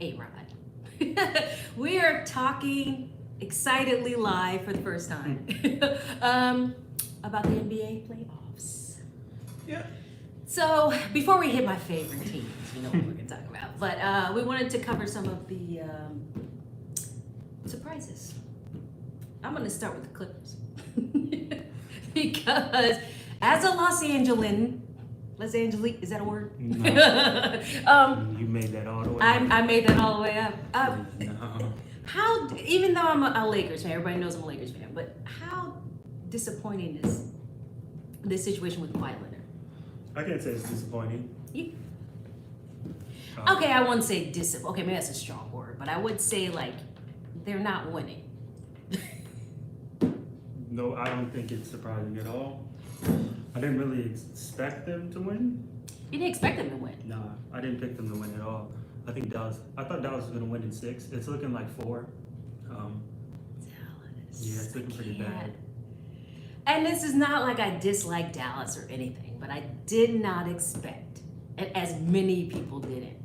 A-Rod. We are talking excitedly live for the first time about the NBA playoffs. Yeah. So before we hit my favorite teams, you know what we're going to talk about. But we wanted to cover some of the surprises. I'm going to start with the Clippers. Because as a Los Angeles, is that a word? No. You made that all the way up. I made that all the way up. No. How, even though I'm a Lakers fan, everybody knows I'm a Lakers fan, but how disappointing is this situation with Kawhi Leonard? I can't say it's disappointing. Okay, I wouldn't say okay, maybe that's a strong word, but I would say like they're not winning. No, I don't think it's surprising at all. I didn't really expect them to win. You didn't expect them to win. Nah, I didn't pick them to win at all. I thought Dallas was going to win in 6. It's looking like 4. Dallas. Yeah, it's looking pretty bad. And this is not like I dislike Dallas or anything, but I did not expect, and as many people didn't.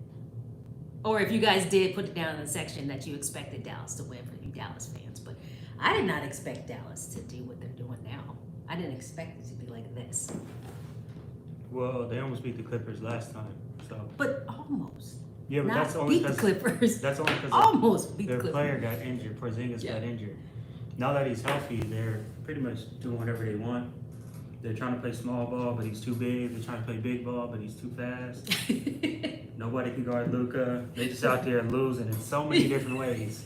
Or if you guys did, put it down in the section that you expected Dallas to win for you Dallas fans. But I did not expect Dallas to do what they're doing now. I didn't expect it to be like this. Well, they almost beat the Clippers last time, so. But almost. Yeah, but Not that's only beat the Clippers. That's only because almost beat the their Clippers. player got injured. Porzingis got injured. Now that he's healthy, they're pretty much doing whatever they want. They're trying to play small ball, but he's too big. They're trying to play big ball, but he's too fast. Nobody can guard Luka. They just out there losing in so many different ways.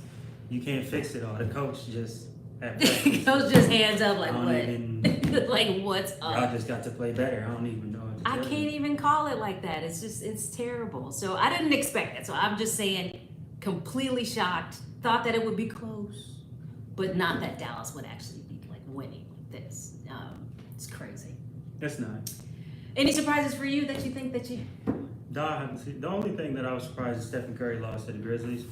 You can't fix it all. The coach just Coach just hands up like I don't what? even, Like what's up? y'all just got to play better. I don't even know. I can't even call it like that. It's terrible. So I didn't expect that. So I'm just saying, completely shocked. Thought that it would be close, but not that Dallas would actually be like winning like this. It's crazy. It's not. Any surprises for you that you think that you? The only thing that I was surprised is Stephen Curry lost to the Grizzlies.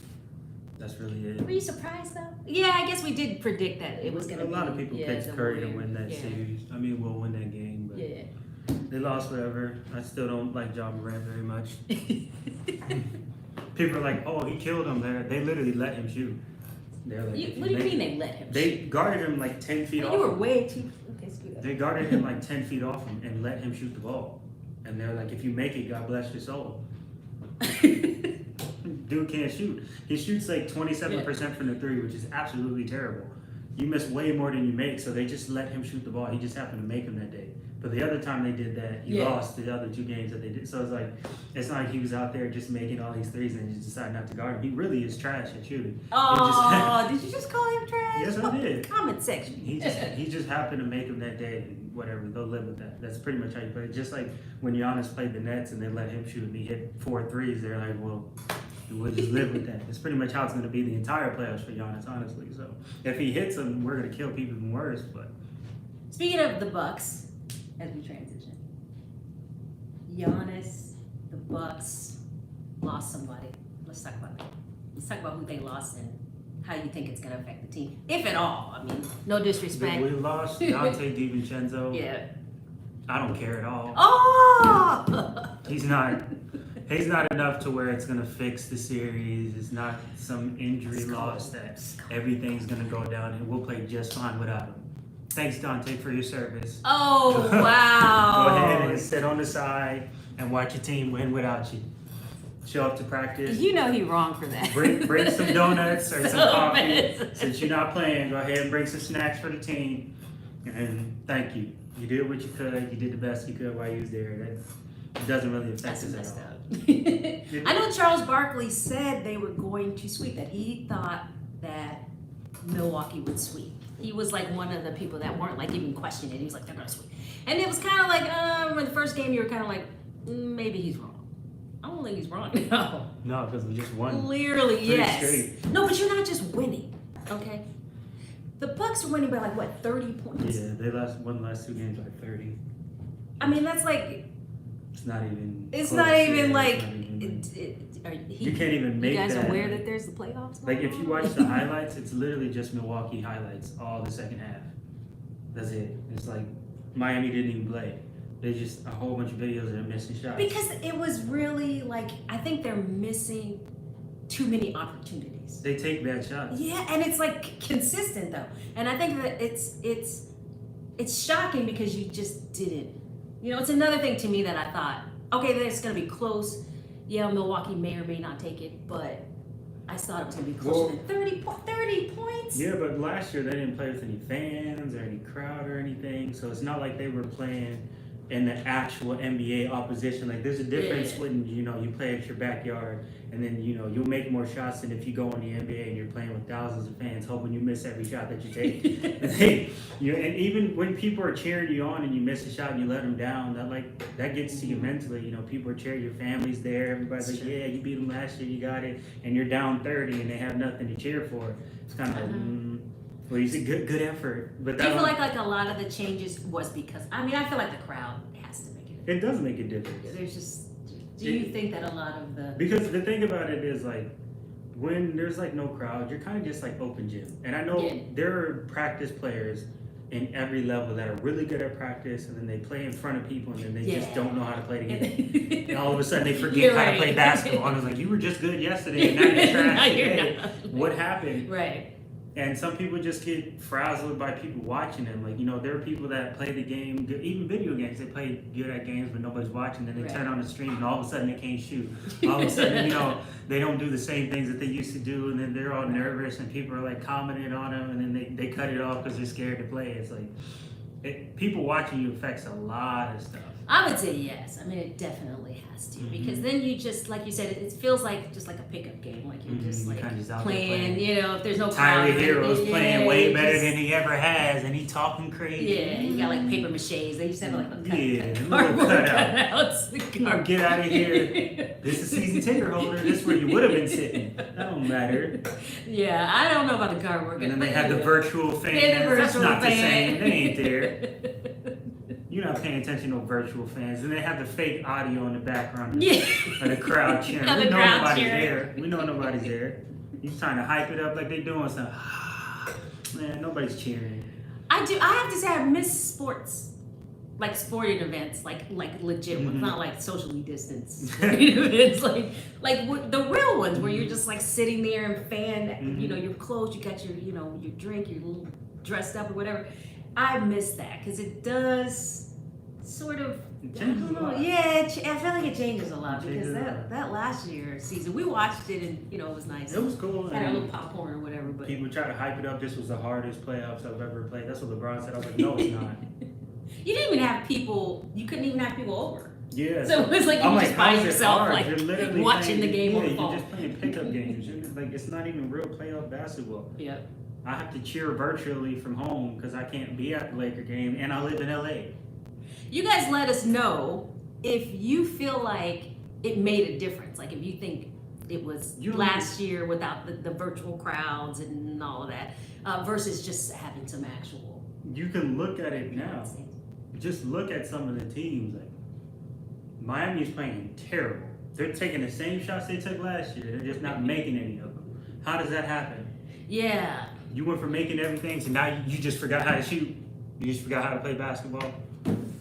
That's really it. Were you surprised though? Yeah, I guess we did predict that it was going to be. A lot of people picked Curry to win that series. I mean, we'll win that game, but they lost whatever. I still don't like Ja Morant very much. People are like, oh, he killed him there. They literally let him shoot. They're like, what do you mean they let him shoot? They guarded him like 10 feet off. You were way too... Okay, screw that. They guarded him like 10 feet off him and let him shoot the ball. And they're like, if you make it, God bless your soul. Dude can't shoot. He shoots like 27% from the 3, which is absolutely terrible. You miss way more than you make, so they just let him shoot the ball. He just happened to make him that day. But the other time they did that, he lost the other 2 games that they did. So it's not like he was out there just making all these threes and just decided not to guard him. He really is trash at shooting. Oh, did you just call him trash? Yes, I did. Comment section. He just happened to make him that day. And whatever, go live with that. That's pretty much how you play it. Just like when Giannis played the Nets and they let him shoot and he hit 4 threes, they're like, well, we'll just live with that. It's pretty much how it's going to be the entire playoffs for Giannis, honestly. So if he hits them, we're going to kill people even worse. But speaking of the Bucks, as we transition, Giannis, the Bucks lost somebody. Let's talk about that. Let's talk about who they lost and how you think it's going to affect the team, if at all. I mean, no disrespect. We lost Dante DiVincenzo. Yeah. I don't care at all. Oh! He's not enough to where it's going to fix the series. It's not some injury loss that everything's going to go down and we'll play just fine without him. Thanks, Dante, for your service. Oh, wow. Go ahead and sit on the side and watch your team win without you. Show up to practice. You know he's wrong for that. Bring some donuts or some coffee. Since you're not playing, go ahead and bring some snacks for the team. And thank you. You did what you could. You did the best you could while you was there. That doesn't really affect us at all. I know Charles Barkley said they were going to sweep, that he thought that Milwaukee would sweep. He was like one of the people that weren't like even questioning it. He was like, they're going to sweep. And it was kind of like, in the first game, you were kind of like, maybe he's wrong. I don't think he's wrong. No. No, because we just won. Clearly, 3 yes. straight. No, but you're not just winning, okay? The Bucks are winning by like, what, 30 points? Yeah, they won the last 2 games by 30. I mean, that's like... It's not even... It's close. not even Yeah, like... you can't even make that. You guys aware that there's the playoffs? Like, if you watch the highlights, it's literally just Milwaukee highlights all the second half. That's it. It's like Miami didn't even play. There's just a whole bunch of videos that are missing shots. Because it was really like, I think they're missing too many opportunities. They take bad shots. Yeah, and it's like consistent though, and I think that it's shocking because you just didn't. You know, it's another thing to me that I thought, okay, it's going to be close. Yeah, Milwaukee may or may not take it, but I thought it was going to be closer than 30 points. Yeah, but last year they didn't play with any fans or any crowd or anything, so it's not like they were playing in the actual NBA opposition. Like, there's a difference when, you know, you play at your backyard and then, you know, you'll make more shots than if you go in the NBA and you're playing with thousands of fans hoping you miss every shot that you take. And even when people are cheering you on and you miss a shot and you let them down, that gets to you mentally. You know, people are cheering, your family's there, everybody's like, yeah, you beat them last year, you got it, and you're down 30 and they have nothing to cheer for. It's kind of like, well, you said good effort. But Do you feel like a lot of the changes was because, I feel like the crowd has to make it. It does make a difference. There's just, do you think that a lot of the... Because the thing about it is, like, when there's, like, no crowd, you're kind of just, like, open gym. And I know there are practice players in every level that are really good at practice, and then they play in front of people, and then they just don't know how to play the game. And all of a sudden, they forget how to play basketball. And I was like, you were just good yesterday, and now you're trash today. What happened? Right. And some people just get frazzled by people watching them. Like, you know, there are people that play the game, even video games, they play good at games, but nobody's watching. Then they turn on the stream, and all of a sudden they can't shoot. All of a sudden, you know, they don't do the same things that they used to do, and then they're all nervous, and people are like commenting on them, and then they cut it off because they're scared to play. It's like, people watching you affects a lot of stuff. I would say yes. It definitely has to, because then you just, like you said, it feels like just like a pickup game. Like you're just like playing, you know, if there's no crowd. Tyler Hero's playing way better than he ever has, and he talking crazy. Yeah, you got like paper maches. They used to have like little cardboard cutouts. Get out of here. This is season ticket holder. This is where you would have been sitting. That don't matter. Yeah, I don't know about the cardboard. And then they have the virtual fans. That's not the same. They ain't there. You're not paying attention to virtual fans. And they have the fake audio in the background of the crowd cheering. We know nobody's there. We know nobody's there. You're trying to hype it up like they doing something. Man, nobody's cheering. I have to say I miss sports. Like sporting events, like legit ones, not like socially distanced events, like the real ones where you're just like sitting there and fan, you know, you're close, you got your, you know, your drink, you're a little dressed up or whatever. I miss that because it does sort of, I don't know. Yeah, I feel like it changes a lot because that last year season we watched it and you know it was nice. It was cool. Had a little popcorn or whatever. But people try to hype it up. This was the hardest playoffs I've ever played. That's what LeBron said. I was like, no, it's not. You didn't even have people. You couldn't even have people over. Yeah. So it was like you just by yourself, like you're watching the game you're unfold. just playing pickup games. Like it's not even real playoff basketball. Yeah. I have to cheer virtually from home because I can't be at the Laker game, and I live in LA. You guys let us know if you feel like it made a difference. Like if you think it was last year without the virtual crowds and all of that versus just having some actual. You can look at it now. Just look at some of the teams. Like Miami's playing terrible. They're taking the same shots they took last year. They're just not making any of them. How does that happen? Yeah. You went from making everything to now you just forgot how to shoot. You just forgot how to play basketball.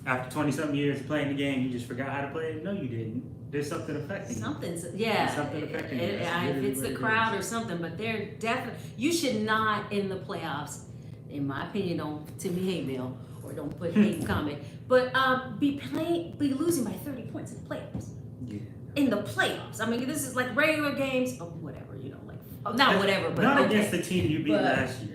After 20-something years of playing the game, you just forgot how to play it? No, you didn't. There's something affecting you. Something affecting you. If it's the crowd or something, but they're definitely, you should not in the playoffs, in my opinion, don't send me hate mail or don't put hate comment, but be losing by 30 points in the playoffs. Yeah. In the playoffs. This is like regular games, or whatever, you know, like, not whatever, but not against the team you beat last year.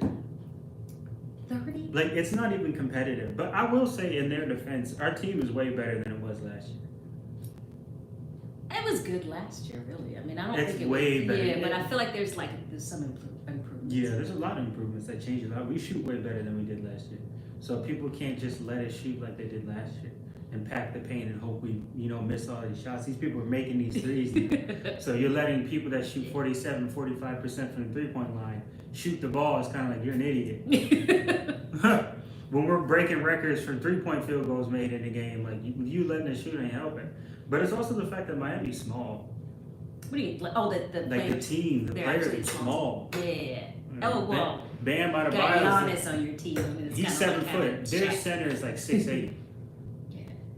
30? Like, it's not even competitive. But I will say, in their defense, our team is way better than it was last year. It was good last year, really. I don't it's think it way was. Better. Yeah, but I feel like there's some improvements. Yeah, there's a lot of improvements that change a lot. We shoot way better than we did last year. So people can't just let us shoot like they did last year and pack the paint and hope we, miss all these shots. These people are making these threes now. So you're letting people that shoot 47, 45% from the three-point line shoot the ball. It's kind of like you're an idiot. When we're breaking records for three-point field goals made in the game, like you letting us shoot ain't helping. But it's also the fact that Miami's small. What do you mean? Oh, the team, the players are small. Yeah. Oh, well. Bam out of got Giannis on your team. He's 7 foot. Their center is like 6'8".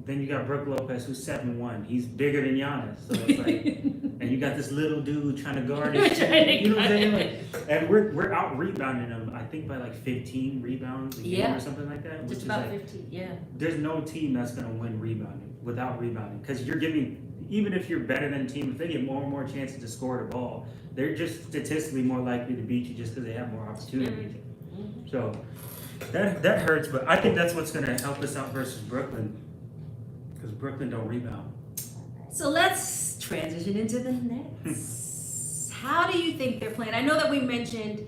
then you got Brook Lopez, who's 7'1". He's bigger than Giannis. So it's like, and you got this little dude trying to guard his shit. You know what I'm saying? Like, and we're out rebounding him, I think, by like 15 rebounds a game or something like that. Just about 15, yeah. There's no team that's going to win rebounding without rebounding. Because you're giving, even if you're better than a team, if they get more and more chances to score the ball, they're just statistically more likely to beat you just because they have more opportunities. Mm-hmm. So that hurts, but I think that's what's going to help us out versus Brooklyn. Because Brooklyn don't rebound. So let's transition into the Nets. How do you think they're playing? I know that we mentioned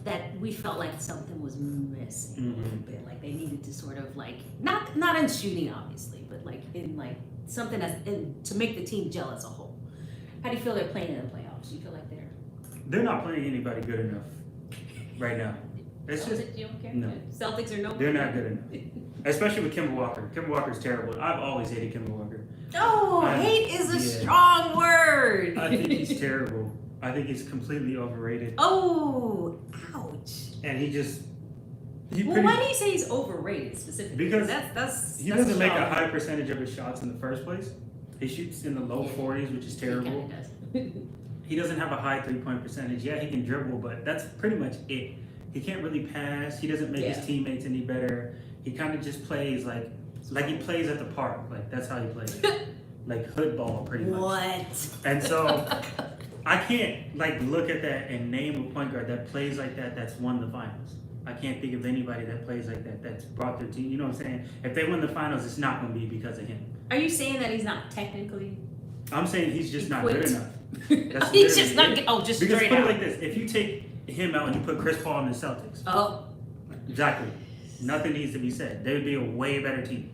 that we felt like something was missing a little bit. Like they needed to sort of like, not in shooting obviously, but like in like something to make the team gel as a whole. How do you feel they're playing in the playoffs? Do you feel like they're not playing anybody good enough right now. It's Celtics, just, you don't care? no. Celtics are no. They're not good enough. Especially with Kemba Walker. Kemba Walker's terrible. I've always hated Kemba Walker. Oh, hate is a strong word. I think he's terrible. I think he's completely overrated. Oh, ouch. And he why do you say he's overrated specifically? Because that's he doesn't make a high percentage of his shots in the first place. He shoots in the low 40s, which is terrible. He doesn't have a high 3-point percentage. Yeah, he can dribble, but that's pretty much it. He can't really pass. He doesn't make his teammates any better. He kind of just plays like he plays at the park. Like that's how he plays. Like hood ball, pretty much. What? And so I can't like look at that and name a point guard that plays like that that's won the finals. I can't think of anybody that plays like that that's brought their team. You know what I'm saying? If they win the finals, it's not going to be because of him. Are you saying that he's not technically? I'm saying he's just not good enough. That's He's just not good. Oh, just because straight put out. it like this: if you take him out and you put Chris Paul in the Celtics, exactly, nothing needs to be said. They would be a way better team.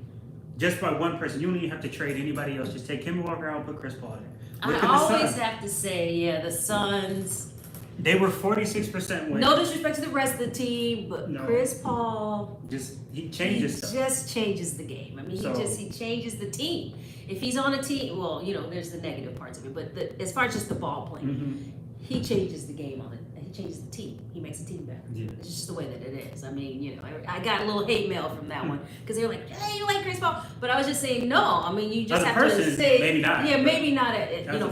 Just by one person. You don't even have to trade anybody else. Just take Kemba Walker out and put Chris Paul in. I always have to say, the Suns. They were 46% win. No disrespect to the rest of the team, but Chris Paul he changes stuff. He just changes the game. I mean, he changes the team. If he's on a team, well, there's the negative parts of it, but as far as just the ball playing, he changes the game on it. He changes the team. He makes the team better. Yeah. It's just the way that it is. I mean, I got a little hate mail from that one because they were like, "Hey, you like Chris Paul?" But I was just saying, no. I mean, you just have to say, maybe not. Yeah, maybe not.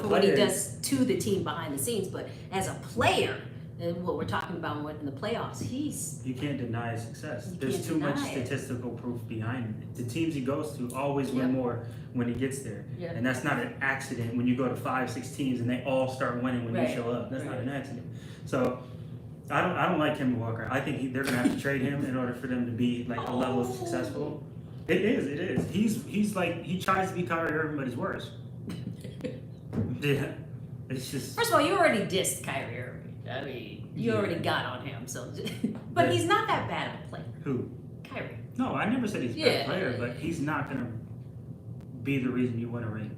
For what he does to the team behind the scenes, but as a player. And what we're talking about in the playoffs, you can't deny his success. There's too much statistical proof behind it. The teams he goes to always win more when he gets there. Yep. And that's not an accident when you go to 5-6 teams and they all start winning when you show up. That's not an accident. So I don't like Kemba Walker. I think they're gonna have to trade him in order for them to be like a level of successful. It is. He's like he tries to be Kyrie Irving, but he's worse. Yeah. It's just first of all, you already dissed Kyrie Irving. I mean, you already got on him, so. But he's not that bad of a player. Who? Kyrie. No, I never said he's a bad player, but he's not gonna be the reason you win a ring.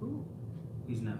Ooh. He's not.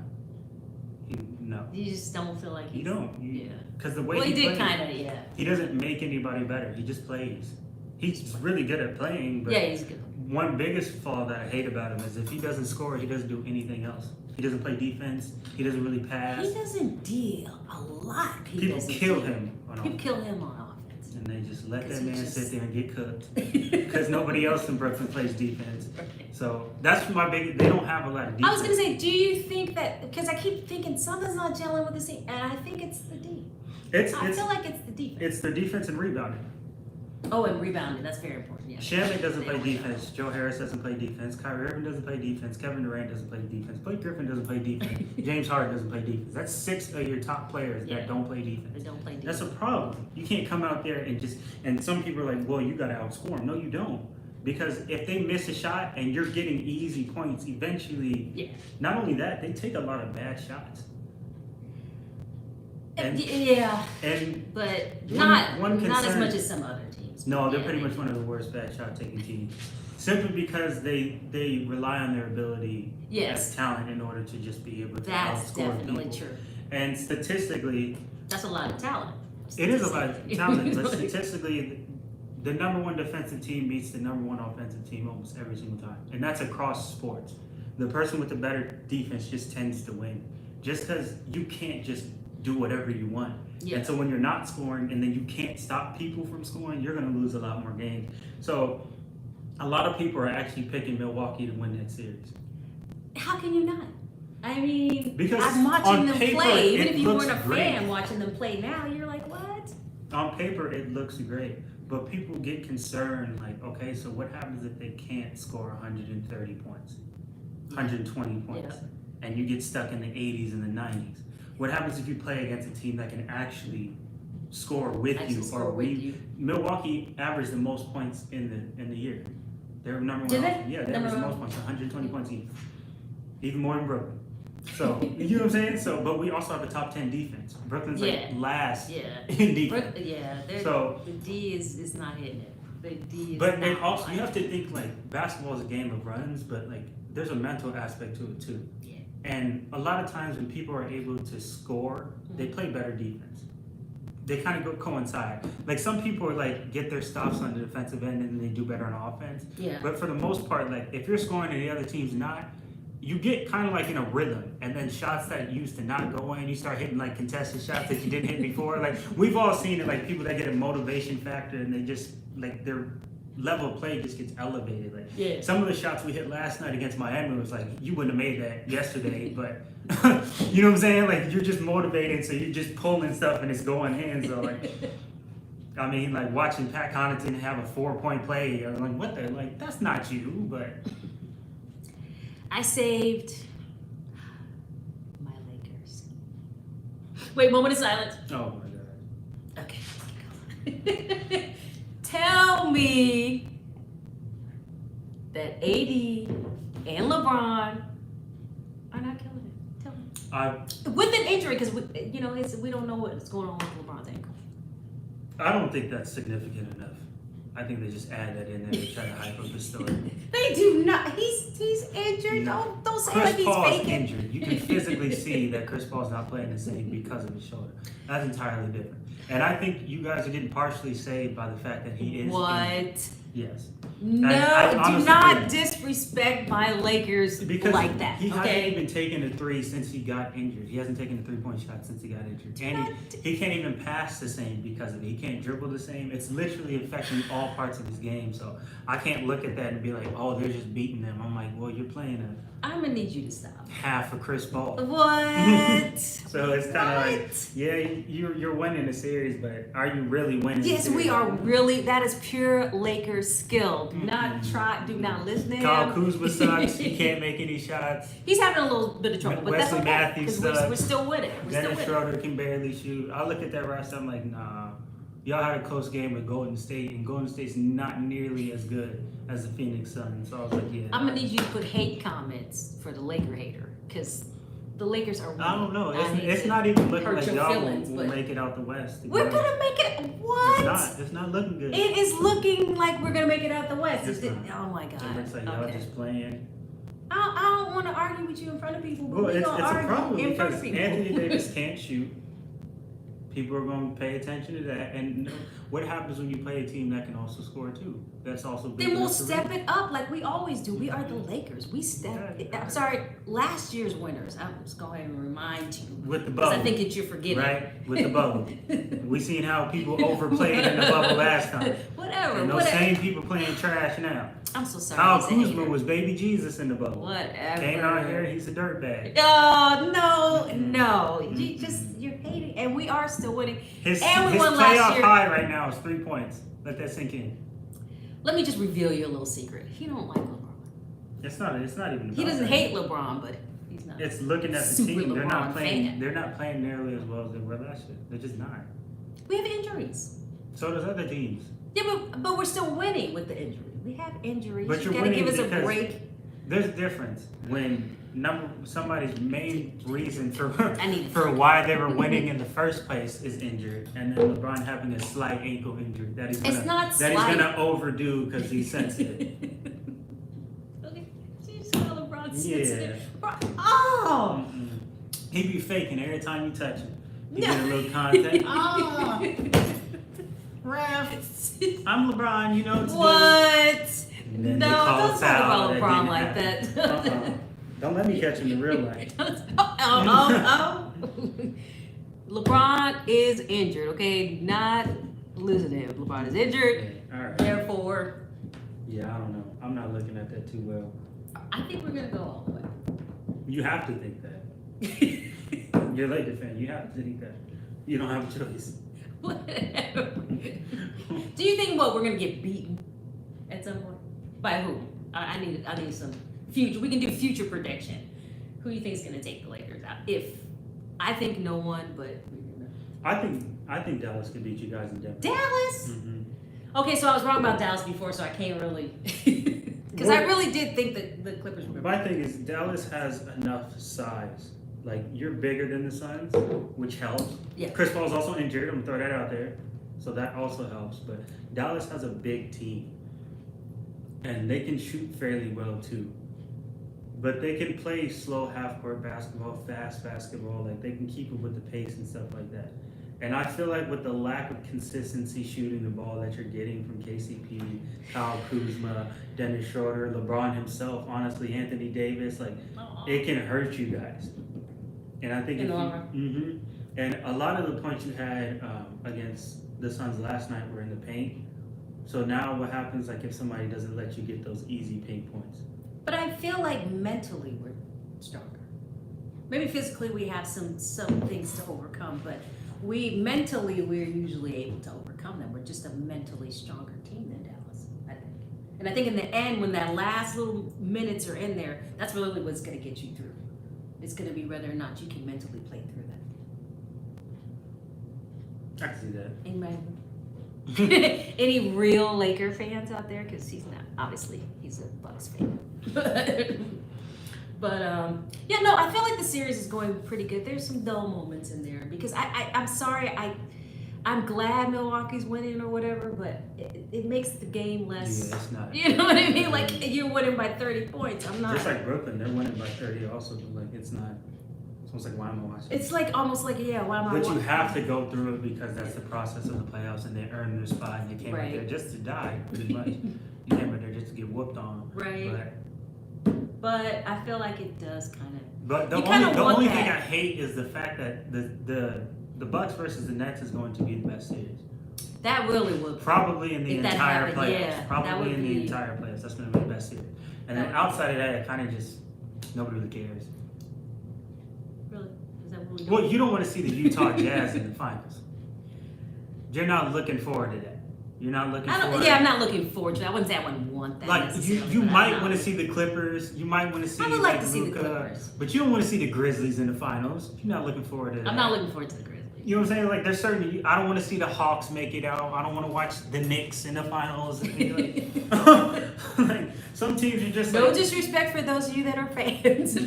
No. You just don't feel like he's. You don't. Because the way he did plays, kind of, he doesn't make anybody better. He just plays. He's really good at playing, but he's good. One biggest flaw that I hate about him is if he doesn't score, he doesn't do anything else. He doesn't play defense. He doesn't really pass. He doesn't deal a lot. People kill him on offense. And they just let that man sit there and get cooked. Because nobody else in Brooklyn plays defense. So that's my big. They don't have a lot of defense. I was going to say, do you think that, because I keep thinking something's not gelling with this team, and I think it's the D. I feel like it's the defense. It's the defense and rebounding. Oh, and rebounding. That's very important. Yeah. Shamit doesn't play defense. Joe Harris doesn't play defense. Kyrie Irving doesn't play defense. Kevin Durant doesn't play defense. Blake Griffin doesn't play defense. James Harden doesn't play defense. That's 6 of your top players that don't play defense. They don't play defense. That's a problem. You can't come out there and some people are like, well, you got to outscore them. No, you don't. Because if they miss a shot and you're getting easy points, eventually, not only that, they take a lot of bad shots. But not as much as some other teams. No, they're pretty much one of the worst bad shot taking teams. Simply because they rely on their ability as talent in order to just be able to That's outscore definitely people. True. And statistically, that's a lot of talent. It is a lot of talent, but statistically, the number one defensive team beats the number one offensive team almost every single time. And that's across sports. The person with the better defense just tends to win. Just because you can't just do whatever you want. And so when you're not scoring and then you can't stop people from scoring, you're going to lose a lot more games. So A lot of people are actually picking Milwaukee to win that series. How can you not? I mean, Because I'm watching on them paper, play. Even it if you looks weren't a great. fan watching them play now, you're like, what? On paper, it looks great. But people get concerned, like, okay, so what happens if they can't score 130 points, 120 points, and you get stuck in the 80s and the 90s? What happens if you play against a team that can actually score with you? Milwaukee averaged the most points in the year. They're number one. Did they? Yeah, they averaged the most points, 120 points each, even more than Brooklyn. So you know what I'm saying. So, but we also have a top 10 defense. Brooklyn's like last in defense. The D is not hitting it. The D is But not. also you have to think like basketball is a game of runs, but like there's a mental aspect to it too. Yeah. And a lot of times when people are able to score, they play better defense. They kind of coincide. Like some people are like get their stops on the defensive end and then they do better on offense. Yeah. But for the most part, like if you're scoring and the other team's not, you get kind of like in a rhythm, and then shots that used to not go in, you start hitting like contested shots that you didn't hit before. Like we've all seen it, like people that get a motivation factor and they just like their level of play just gets elevated. Like some of the shots we hit last night against Miami was like you wouldn't have made that yesterday, but you know what I'm saying? Like you're just motivated, so you're just pulling stuff and it's going in. So like, I mean, like watching Pat Connaughton have a 4-point play, I'm like, what the like? That's not you, but. I saved my Lakers. Wait, moment of silence. Oh my god. Okay. Tell me that AD and LeBron are not killing it. Tell me. With an injury, because we don't know what's going on with LeBron's ankle. I don't think that's significant enough. I think they just add that in there to try to hype up the story. They do not. He's injured. No. Don't say Chris like he's Paul's faking. injured. You can physically see that Chris Paul's not playing the same because of his shoulder. That's entirely different. And I think you guys are getting partially saved by the fact that he is injured. Yes. No, do not disrespect my Lakers because like that. He okay? hasn't even taken a three since he got injured. He hasn't taken a 3-point shot since he got injured. And he can't even pass the same because of it. He can't dribble the same. It's literally affecting all parts of his game. So I can't look at that and be like, oh, they're just beating them. I'm like, well, you're playing I'm going to need you to stop. half of Chris Paul. What? So it's kind of like, yeah, you're winning the series, but are you really winning? Yes, we are really. That is pure Lakers skill. Do not listen to him. Kyle Kuzma sucks. He can't make any shots. He's having a little bit of trouble, but Wesley that's okay. Matthews We're still with it. Dennis Schroeder can barely shoot. I look at that roster, I'm like, nah. Y'all had a close game with Golden State, and Golden State's not nearly as good as the Phoenix Suns. So I was like, yeah. I'm gonna need you to put hate comments for the Laker hater, because the Lakers are winning. I don't know. It's not even looking like y'all will but make it out the West. We're gonna make it. What? It's not looking good. It is looking like we're gonna make it out the West. Oh my God. It looks like y'all just playing. I don't want to argue with you in front of people, but well, we're it's gonna a argue problem in front because of people. Anthony Davis can't shoot. People are going to pay attention to that. And what happens when you play a team that can also score too? That's also big. Then we'll step it up like we always do. We are the Lakers. We step. I'm sorry, last year's winners. I'm just going to remind you. With the bubble. Because I think that you're forgetting. Right? With the bubble. We seen how people overplayed in the bubble last time. Whatever. And those same people playing trash now. I'm so sorry. Kyle Kuzma was baby Jesus in the bubble. Whatever. Came out here, he's a dirtbag. Oh, no. You're hating. And we are still winning. His and we won playoff last year. high right now is 3 points. Let that sink in. Let me just reveal you a little secret. He don't like LeBron. It's not even. He doesn't hate LeBron, but he's not. It's looking at the super team. They're not LeBron playing. fan. They're not playing nearly as well as they were last year. They're just not. We have injuries. So does other teams. Yeah, but we're still winning with the injury. We have injuries. But you you're gotta winning give us a because break. There's a difference when somebody's main reason for for why they were winning in the first place is injured, and then LeBron having a slight ankle injury that he's gonna overdo because he's sensitive. Okay, you just call LeBron sensitive. Yeah. Oh. He be faking every time you touch him. You get a little contact. Oh. Ref, I'm LeBron, you know what? No, don't talk about LeBron like that. Don't let me catch him in real life. LeBron is injured, okay? Not listen to him. LeBron is injured. All right. Therefore, Yeah, I don't know. I'm not looking at that too well. I think we're gonna go all the way. You have to think that. You're a Lakers fan. You have to think that. You don't have a choice. Whatever. Do you think we're gonna get beaten at some point? By who? I need some future. We can do future prediction. Who do you think is gonna take the Lakers out? I think no one, but I think Dallas could beat you guys in Denver. Dallas. Mm-hmm. Okay, so I was wrong about Dallas before, so I can't really because I really did think that the Clippers were. My thing is Dallas has enough size. Like you're bigger than the Suns, which helps. Yeah. Chris Paul's also injured. I'm gonna throw that out there, so that also helps. But Dallas has a big team, and they can shoot fairly well too. But they can play slow half-court basketball, fast basketball. Like they can keep up with the pace and stuff like that. And I feel like with the lack of consistency shooting the ball that you're getting from KCP, Kyle Kuzma, Dennis Schroeder, LeBron himself, honestly, Anthony Davis, like it can hurt you guys. And I think and a lot of the points you had against the Suns last night were in the paint. So now what happens, like if somebody doesn't let you get those easy paint points? But I feel like mentally we're stronger. Maybe physically we have some things to overcome, but we're usually able to overcome them. We're just a mentally stronger team than Dallas, I think. And I think in the end, when that last little minutes are in there, that's really what's going to get you through. It's going to be whether or not you can mentally play through that. I can see that. Anybody? Any real Laker fans out there? Because he's not. Obviously, he's a Bucks fan. But yeah, no, I feel like the series is going pretty good. There's some dull moments in there because I'm sorry, I'm glad Milwaukee's winning or whatever, but it makes the game less. Yeah, it's not. You know what I mean? Like you're winning by 30 points. I'm not. Just like Brooklyn, they're winning by 30 also, but like it's not. It's almost like why am I watching? It's like almost like why am I? But you watching? have to go through it because that's the process of the playoffs, and they earned their spot, and they came out there just to die, pretty much. You came out there just to get whooped on. Right. But I feel like it does kind of. But the only thing I hate is the fact that the Bucks versus the Nets is going to be the best series. That really would. Probably in the entire playoffs. Yeah, probably in the entire playoffs. That's going to be the best series. And then outside of that, it kind of just nobody really cares. Really? Is that what we do? Well, you don't want to see the Utah Jazz in the finals. You're not looking forward to that. You're not looking forward. Yeah, I'm not looking forward to that. I wouldn't say I wouldn't want that. Like you might want to see the Clippers. You might want to see. I would like to see the Clippers, but you don't want to see the Grizzlies in the finals. You're not looking forward to that. I'm not looking forward to the Grizzlies. You know what I'm saying? Like there's certain. I don't want to see the Hawks make it out. I don't want to watch the Knicks in the finals. Like, some teams are just no disrespect for those of you that are fans of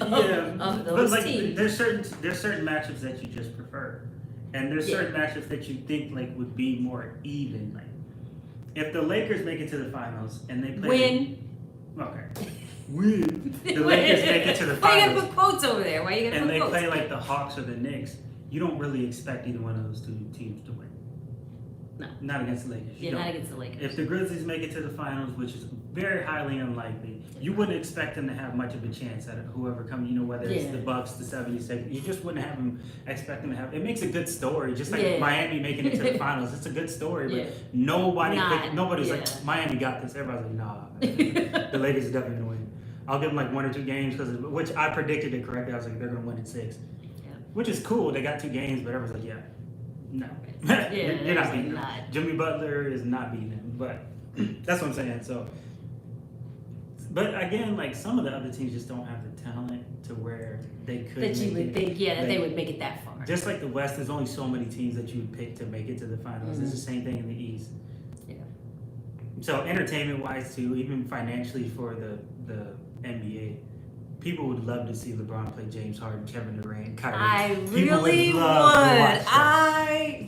those teams. There's certain matchups that you just prefer, and there's certain matchups that you think like would be more even. Like if the Lakers make it to the finals and they play the Lakers make it to the finals. Why you gotta put quotes over there? Why you gotta and put quotes? they play like the Hawks or the Knicks. You don't really expect either one of those two teams to win. No. Not against the Lakers. Not against the Lakers. If the Grizzlies make it to the finals, which is very highly unlikely, you wouldn't expect them to have much of a chance at whoever comes, whether it's the Bucks, the 76ers. You just wouldn't expect them to have. It makes a good story, just like Miami making it to the finals. It's a good story, but nobody's like, Miami got this. Everybody's like, nah, the Lakers are definitely going to win. I'll give them like 1 or 2 games, which I predicted it correctly. I was like, they're going to win in 6. Which is cool. They got 2 games, but everyone's like, no. You're not beating them. Jimmy Butler is not beating them. But that's what I'm saying. So, but again, like some of the other teams just don't have the talent to where they could. That you would think, that they would make it that far. Just like the West, there's only so many teams that you would pick to make it to the finals. Mm-hmm. It's the same thing in the East. Yeah. So entertainment-wise too, even financially for the NBA. People would love to see LeBron play James Harden, Kevin Durant, Kyrie. I really would.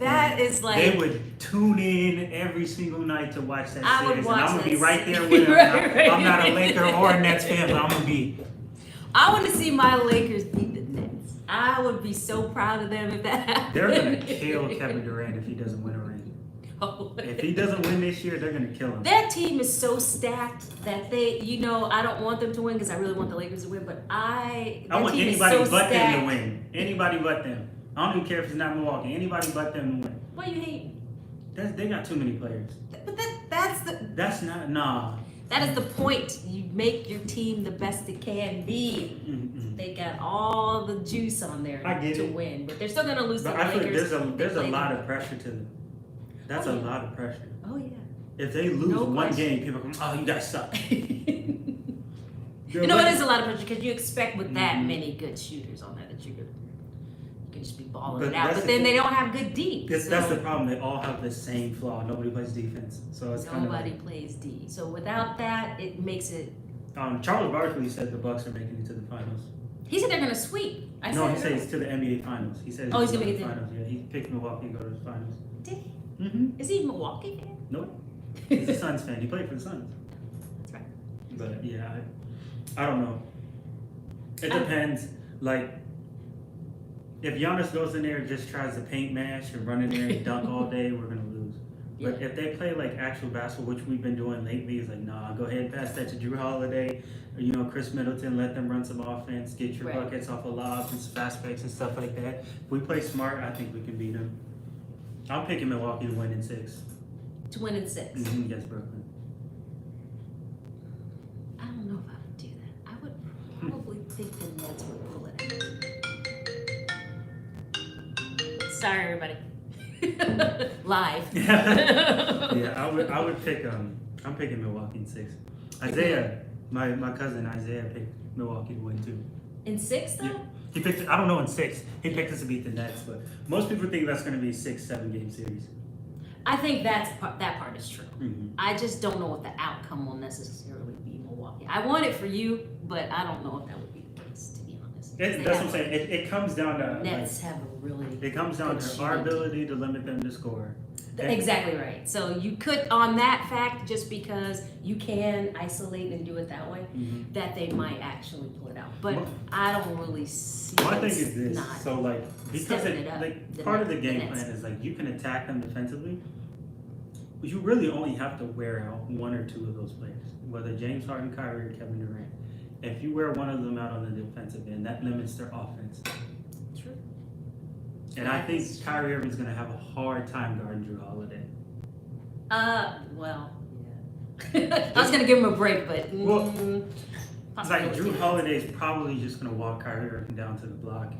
That is like they would tune in every single night to watch that series, and I'm gonna be right there with them. I'm not a Laker or a Nets fan, but I'm gonna be. I want to see my Lakers beat the Nets. I would be so proud of them if that happened. They're gonna kill Kevin Durant if he doesn't win a ring. If he doesn't win this year, they're going to kill him. That team is so stacked that they, I don't want them to win because I really want the Lakers to win, but I want anybody but them to win. Anybody but them. I don't even care if it's not Milwaukee. Anybody but them to win. Why you hate? They got too many players. But That's not, nah. That is the point. You make your team the best it can be. Mm-mm. They got all the juice on there I get to it. win, but they're still gonna lose But to the I feel like Lakers. there's a They lot play of pressure to them. That's Oh, a yeah. lot of pressure. Oh yeah. If they lose No one question. game, people come, oh, you guys suck. You know, it is a lot of pressure because you expect with that Mhm. many good shooters on there that you can just be balling But it out. that's But the then they thing. don't have good D. That's the problem. They all have the same flaw. Nobody plays defense, so it's kind of Nobody like. plays D. So without that, it makes it. Charles Barkley said the Bucks are making it to the finals. He said they're gonna sweep. No, he said said it's to the NBA finals. He said Oh, he's to gonna the make it finals. Yeah, he picked Milwaukee to go to the finals. Did he? Mm-hmm. Is he a Milwaukee fan? Nope. He's a Suns fan. He played for the Suns. That's right. But yeah, I don't know. It depends. Like, if Giannis goes in there and just tries to paint mash and run in there and dunk all day, we're gonna lose. But if they play like actual basketball, which we've been doing lately, is like, nah, go ahead and pass that to Drew Holiday, or, you know, Chris Middleton, let them run some offense, get your Right. buckets off of lobs and fast breaks and stuff like that. If we play smart, I think we can beat them. I'm picking Milwaukee to win in 6 To win in 6. against Brooklyn. I don't know if I would do that. I would probably think the Nets would pull it out. Sorry, everybody. Live. Yeah, I would pick I'm picking Milwaukee in 6. Isaiah, my cousin Isaiah picked Milwaukee to win too. In 6 though? Yeah. He picked I don't know in 6. He picked us to beat the Nets, but most people think that's gonna be a 6-7 game series. I think that part is true. Mm-hmm. I just don't know what the outcome will necessarily be in Milwaukee. I want it for you, but I don't know if that would be the case, to be honest. That's what I'm saying. It comes down to Nets have a really it comes down good to our shooting ability to limit them to score. Exactly right. So you could, on that fact, just because you can isolate and do it that way, Mm-hmm. that they might actually pull it out. But Well, I don't really see. My thing it's is this. not So like because stepping it up, like the part of the Nets- game the Nets. plan is like you can attack them defensively, but you really only have to wear out one or two of those players, whether James Harden, Kyrie, or Kevin Durant. If you wear one of them out on the defensive end, that limits their offense. True. And I think Kyrie Irving's gonna have a hard time guarding Drew Holiday. Well, yeah. I was gonna give him a break, but Well, It's like possibly. Drew Holiday's probably just gonna walk Kyrie Irving down to the block.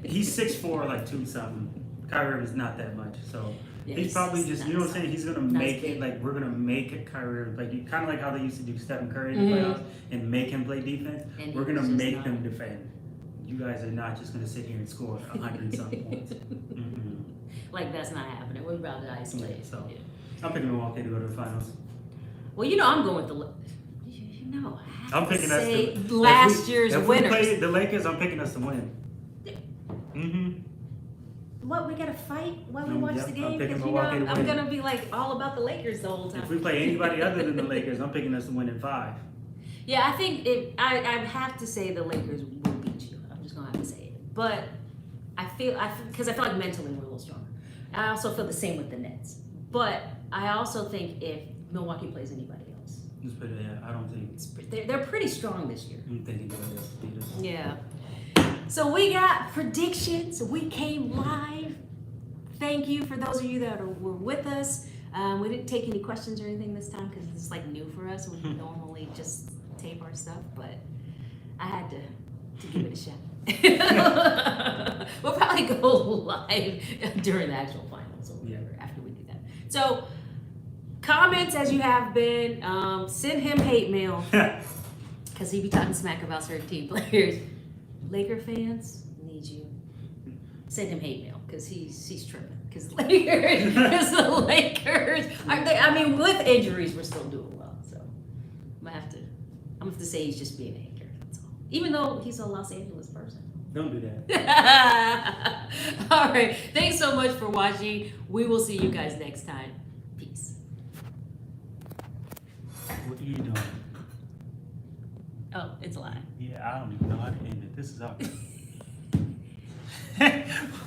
He's 6'4", like 2 something. Kyrie Irving's not that much, so Yeah, he's probably just, you know what I'm saying? He's gonna Nice make big. it like we're gonna make it Kyrie Irving, like kind of like how they used to do Stephen Curry in the Mhm. playoffs and make him play defense. And We're he gonna was just make not. them defend. You guys are not just gonna sit here and score 100 and something points. Mm-mm. Like that's not happening. We're about to isolate. Yeah, so. Yeah. I'm picking Milwaukee to go to the finals. Well, you know, I'm going with the. You know, I have I'm to picking us say to last year's if winners. we play the Lakers, I'm picking us to win. Mm-hmm. What, we gotta fight while we Mm, watch yep, the I'm game? picking Because you know, Milwaukee to I'm win. gonna be like all about the Lakers the whole time. If we play anybody other than the Lakers, I'm picking us to win in 5. Yeah, I think I have to say the Lakers will beat you. I'm just gonna have to say it. But because I feel like mentally we're a little stronger. I also feel the same with the Nets. But I also think if Milwaukee plays anybody else, Just put it there. I don't think. they're pretty strong this year. I'm thinking beat us. Yeah. So we got predictions. We came live. Thank you for those of you that were with us. We didn't take any questions or anything this time because it's like new for us. We normally just tape our stuff, but I had to give it a shot. We'll probably go live during the actual finals or whatever after we do that. So comments as you have been. Send him hate mail because he be talking smack about certain team players. Laker fans need you. Send him hate mail because he's tripping. Because the Lakers, I mean, with injuries, we're still doing well. So I'm gonna have to say he's just being a hater. That's all. Even though he's a Los Angeles person. Don't do that. All right. Thanks so much for watching. We will see you guys next time. Peace. What are you doing? Oh, it's live. Yeah, I don't even know how to end it. This is awkward.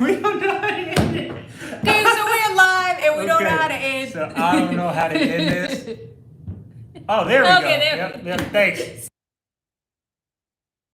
We don't know how to end it. Okay, so we're live and we don't know how to end. So I don't know how to end this. Oh, there we go. Okay, there we Yep, thanks.